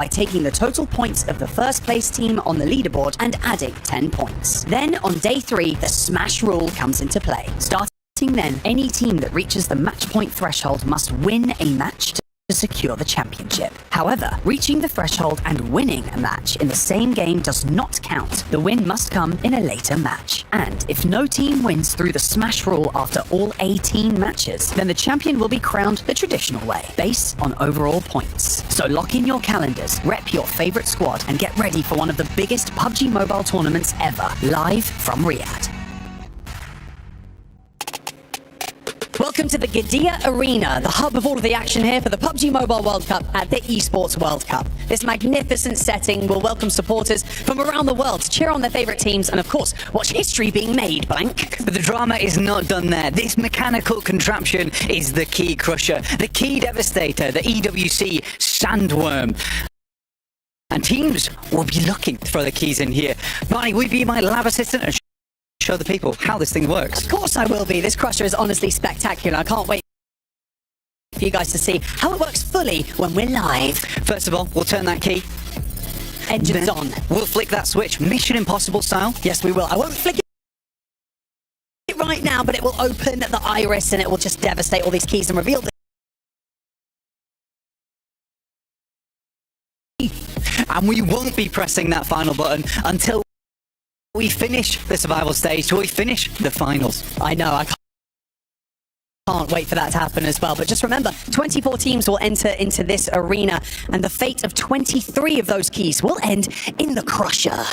by taking the total points of the first place team on the leaderboard and adding 10 points. Then on day 3, the smash rule comes into play. Starting then, any team that reaches the match point threshold must win a match to secure the championship. However, reaching the threshold and winning a match in the same game does not count. The win must come in a later match. And if no team wins through the smash rule after all 18 matches, then the champion will be crowned the traditional way, based on overall points. So lock in your calendars, rep your favorite squad, and get ready for one of the biggest PUBG Mobile tournaments ever, live from Riyadh. Welcome to the Gidea Arena, the hub of all of the action here for the PUBG Mobile World Cup at the Esports World Cup. This magnificent setting will welcome supporters from around the world to cheer on their favourite teams and, of course, watch history being made, Blank. But the drama is not done there. This mechanical contraption is the Key Crusher, the Key Devastator, the EWC Sandworm. And teams will be looking to throw the keys in here. Barney, will you be my lab assistant and show the people how this thing works? Of course I will be. This crusher is honestly spectacular. I can't wait for you guys to see how it works fully when we're live. First of all, we'll turn that key. Engines then on. We'll flick that switch, Mission Impossible style. Yes, we will. I won't flick it right now, but it will open the iris and it will just devastate all these keys and reveal And we won't be pressing that final button until we finish the survival stage, till we finish the finals. I know, I can't wait for that to happen as well. But just remember, 24 teams will enter into this arena, and the fate of 23 of those keys will end in the crusher.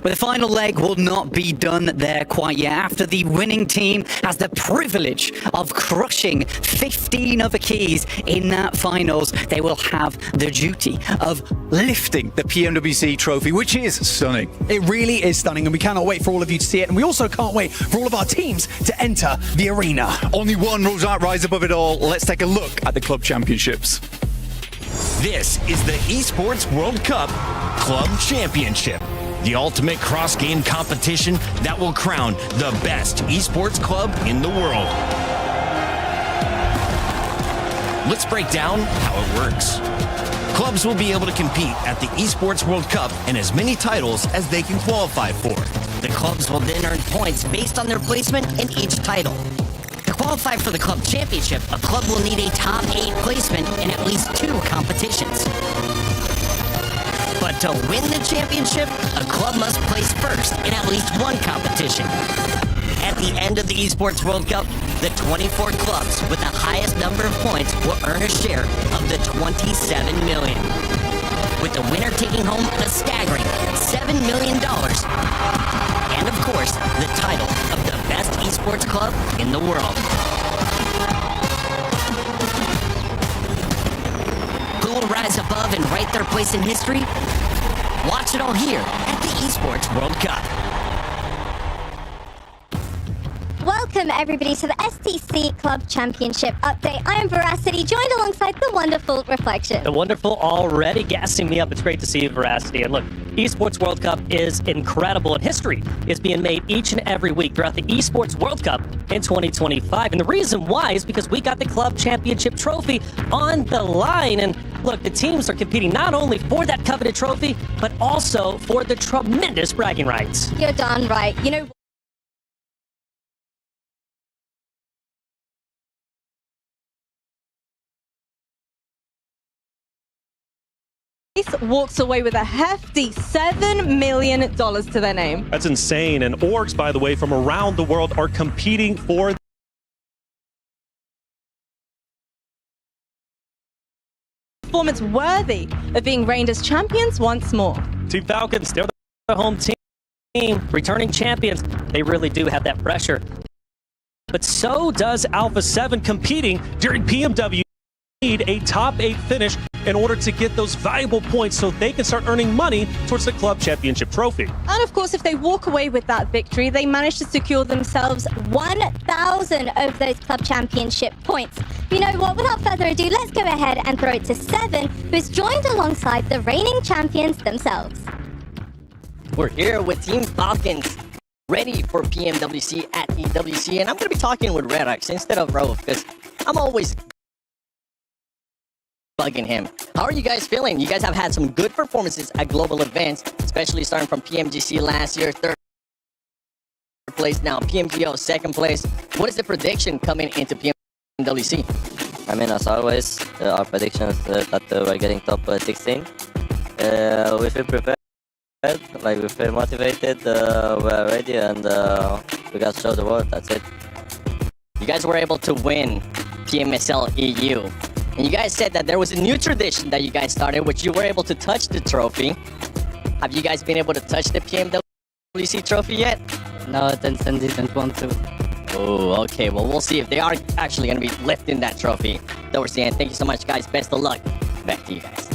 But the final leg will not be done there quite yet. After the winning team has the privilege of crushing 15 other keys in that finals, they will have the duty of lifting the PMWC trophy, which is stunning. It really is stunning, and we cannot wait for all of you to see it. And we also can't wait for all of our teams to enter the arena. Only one rules out rise above it all. Let's take a look at the club championships. This is the Esports World Cup Club Championship, the ultimate cross-game competition that will crown the best esports club in the world. Let's break down how it works. Clubs will be able to compete at the Esports World Cup in as many titles as they can qualify for. The clubs will then earn points based on their placement in each title. To qualify for the club championship, a club will need a top 8 placement in at least 2 competitions. But to win the championship, a club must place first in at least 1 competition. At the end of the Esports World Cup, the 24 clubs with the highest number of points will earn a share of the $27 million, with the winner taking home a staggering $7 million. And of course, the title of the best esports club in the world. Who will rise above and write their place in history? Watch it all here at the Esports World Cup. Welcome everybody to the STC Club Championship update. I am Veracity, joined alongside the wonderful Reflection. The wonderful already gassing me up. It's great to see you, Veracity. And look, Esports World Cup is incredible, and history is being made each and every week throughout the Esports World Cup in 2025. And the reason why is because we got the Club Championship trophy on the line. And look, the teams are competing not only for that coveted trophy, but also for the tremendous bragging rights. You're darn right. You know, walks away with a hefty $7 million to their name. That's insane. And orgs, by the way, from around the world are competing for performance worthy of being reigned as champions once more. Team Falcons, they're the home team, returning champions. They really do have that pressure. But so does Alpha 7 competing during PMW. Need a top 8 finish in order to get those valuable points so they can start earning money towards the club championship trophy. And of course, if they walk away with that victory, they manage to secure themselves 1,000 of those club championship points. You know what, without further ado, let's go ahead and throw it to Seven, who's joined alongside the reigning champions themselves. We're here with Team Falcons, ready for PMWC at EWC, and I'm going to be talking with Red X instead of Rauf, because I'm always bugging him. How are you guys feeling? You guys have had some good performances at global events, especially starting from PMGC last year, third place now, PMGO second place. What is the prediction coming into PMWC? I mean, as always, our prediction is that we're getting top 16. We feel prepared, like we feel motivated, we're ready, and we got to show the world. That's it. You guys were able to win PMSL EU, and you guys said that there was a new tradition that you guys started, which you were able to touch the trophy. Have you guys been able to touch the PMWC trophy yet? No, Tencent didn't want to. Oh, okay. Well, we'll see if they are actually going to be lifting that trophy towards the end. Thank you so much, guys. Best of luck. Back to you guys.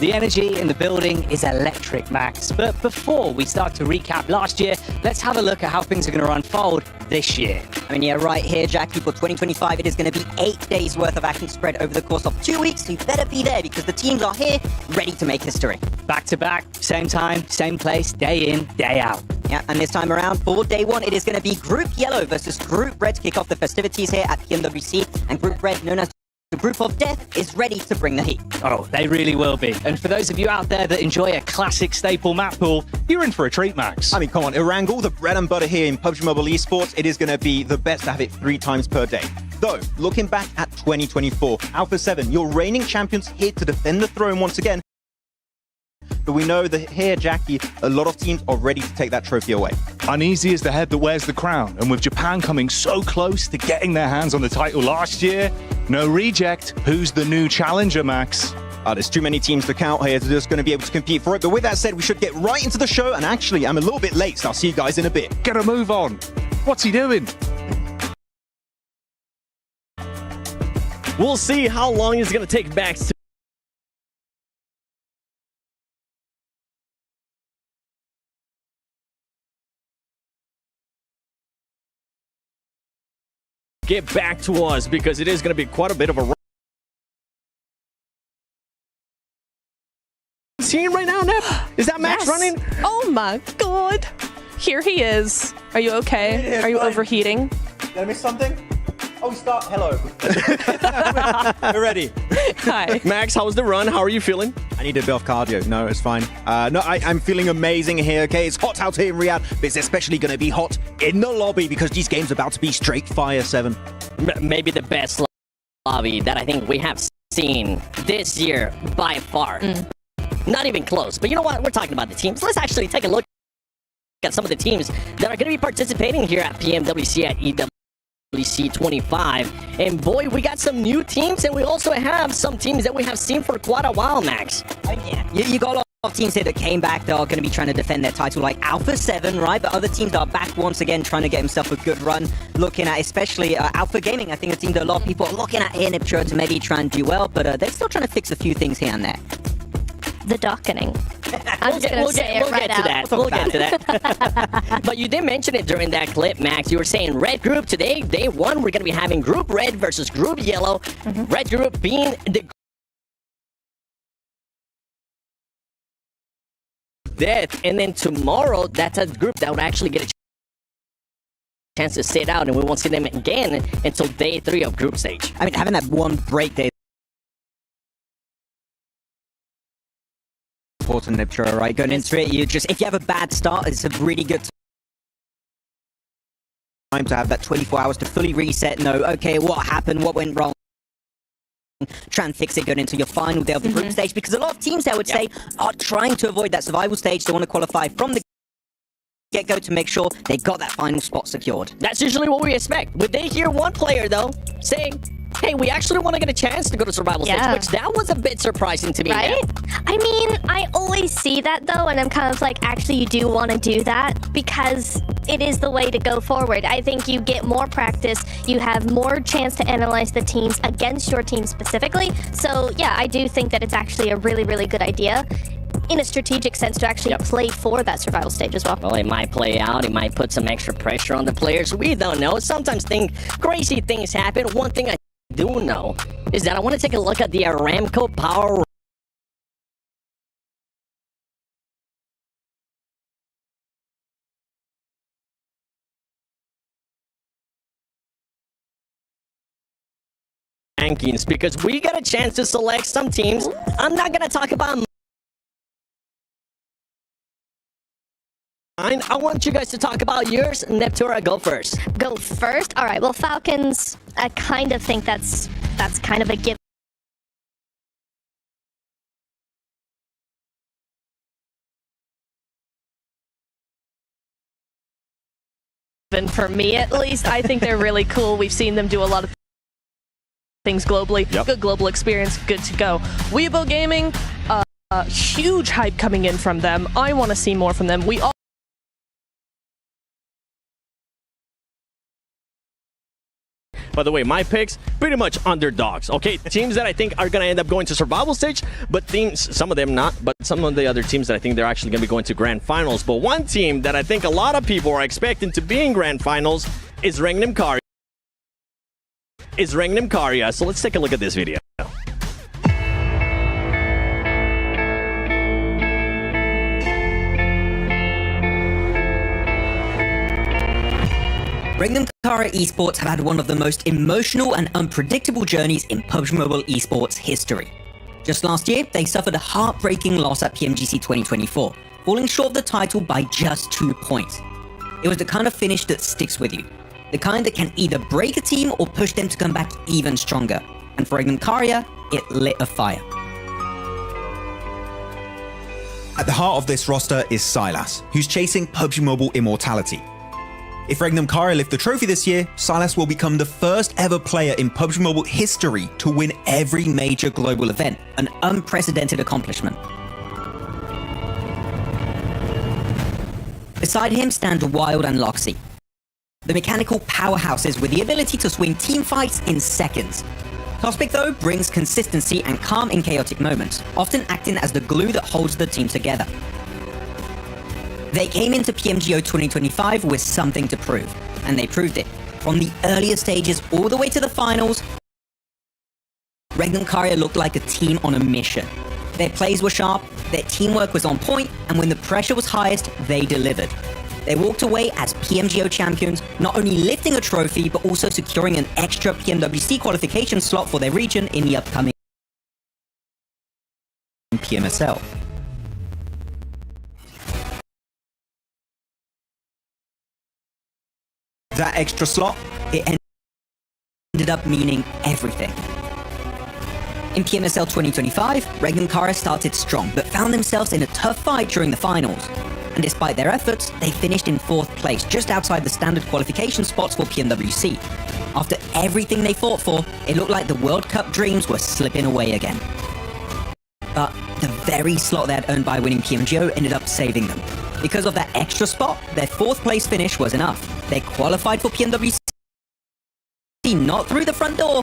The energy in the building is electric, Max. But before we start to recap last year, let's have a look at how things are going to unfold this year. I mean, yeah, right here, Jackie, for 2025, it is going to be 8 days worth of action spread over the course of 2 weeks. So you better be there because the teams are here, ready to make history. Back to back, same time, same place, day in, day out. Yeah, and this time around, for day one, it is going to be Group Yellow versus Group Red to kick off the festivities here at PMWC. And Group Red, known as the Group of Death, is ready to bring the heat. Oh, they really will be. And for those of you out there that enjoy a classic staple map pool, you're in for a treat, Max. I mean, come on, Erangel, the bread and butter here in PUBG Mobile Esports, it is going to be the best to have it 3 times per day. Though, looking back at 2024, Alpha 7, your reigning champions here to defend the throne once again. But we know that here, Jackie, a lot of teams are ready to take that trophy away. Uneasy is the head that wears the crown, and with Japan coming so close to getting their hands on the title last year, no reject. Who's the new challenger, Max? There's too many teams to count here to just going to be able to compete for it. But with that said, we should get right into the show. And actually, I'm a little bit late, so I'll see you guys in a bit. Get a move on. What's he doing? We'll see how long it's going to take Max to get back to us, because it is going to be quite a bit of a scene right now, Nep. Is that Max running? Oh my god. Here he is. Are you okay? Are you overheating? Did I miss something? Oh, start. Hello. We're ready. Hi. Max, how was the run? How are you feeling? I need a bit of cardio. No, it's fine. No, I'm feeling amazing here, okay? It's hot out here in Riyadh, but it's especially going to be hot in the lobby because these games are about to be straight fire, 7. Maybe the best lobby that I think we have seen this year by far. Not even close. But you know what? We're talking about the teams. Let's actually take a look at some of the teams that are going to be participating here at PMWC at EWC 25. And boy, we got some new teams, and we also have some teams that we have seen for quite a while, Max. Yeah, you got a lot of teams here that came back that are going to be trying to defend their title, like Alpha 7, right? But other teams are back once again trying to get himself a good run. Looking at especially Alpha Gaming, I think a team that a lot of people are looking at here, Niptro, to maybe try and do well, but they're still trying to fix a few things here and there. The dockening. I'm just going to say it right out. We'll get to that. But you did mention it during that clip, Max. You were saying Red Group today, day one, we're going to be having Group Red versus Group Yellow. Red Group being the Death. And then tomorrow, that's a group that would actually get a chance to sit out, and we won't see them again until day 3 of group stage. I mean, having that one break day important, Niptro, right? Going into it, if you have a bad start, it's a really good time to have that 24 hours to fully reset, know, okay, what happened, what went wrong, try and fix it going into your final day of the group stage, because a lot of teams, I would say, are trying to avoid that survival stage. They want to qualify from the get-go to make sure they got that final spot secured. That's usually what we expect. Would they hear one player, though, saying, hey, we actually want to get a chance to go to survival stage, which that was a bit surprising to me. Right? I mean, I always see that, though, and I'm kind of like, actually, you do want to do that because it is the way to go forward. I think you get more practice, you have more chance to analyze the teams against your team specifically. So, yeah, I do think that it's actually a really, really good idea in a strategic sense to actually play for that survival stage as well. Well, it might play out. It might put some extra pressure on the players. We don't know. Sometimes crazy things happen. One thing I do know is that I want to take a look at the Aramco Power rankings because we got a chance to select some teams. I'm not going to talk about mine. I want you guys to talk about yours. Neptura, go first. Go first? All right, well, Falcons, I kind of think that's kind of a given. For me, at least, I think they're really cool. We've seen them do a lot of things globally. Yep. Good global experience, good to go. Weibo Gaming, huge hype coming in from them. I want to see more from them. We all By the way, my picks, pretty much underdogs. Okay, teams that I think are going to end up going to survival stage, but teams, some of them not, but some of the other teams that I think they're actually going to be going to grand finals. But one team that I think a lot of people are expecting to be in grand finals is Regnum Karya. So let's take a look at this video. Regnum Karya Esports have had one of the most emotional and unpredictable journeys in PUBG Mobile Esports history. Just last year, they suffered a heartbreaking loss at PMGC 2024, falling short of the title by just 2 points. It was the kind of finish that sticks with you, the kind that can either break a team or push them to come back even stronger. And for Regnum Karya, it lit a fire. At the heart of this roster is Silas, who's chasing PUBG Mobile immortality. If Regnum Karya lift the trophy this year, Silas will become the first ever player in PUBG Mobile history to win every major global event, an unprecedented accomplishment. Beside him stand Wild and Loxy, the mechanical powerhouses with the ability to swing team fights in seconds. Cosmic, though, brings consistency and calm in chaotic moments, often acting as the glue that holds the team together. They came into PMGO 2025 with something to prove, and they proved it. From the earlier stages all the way to the finals, Regnum Karya looked like a team on a mission. Their plays were sharp, their teamwork was on point, and when the pressure was highest, they delivered. They walked away as PMGO champions, not only lifting a trophy, but also securing an extra PMWC qualification slot for their region in the upcoming PMSL. That extra slot, it ended up meaning everything. In PMSL 2025, Regnum Karya started strong, but found themselves in a tough fight during the finals. And despite their efforts, they finished in 4th place, just outside the standard qualification spots for PMWC. After everything they fought for, it looked like the World Cup dreams were slipping away again. But the very slot they had earned by winning PMGO ended up saving them. Because of that extra spot, their 4th place finish was enough. They qualified for PMWC, not through the front door,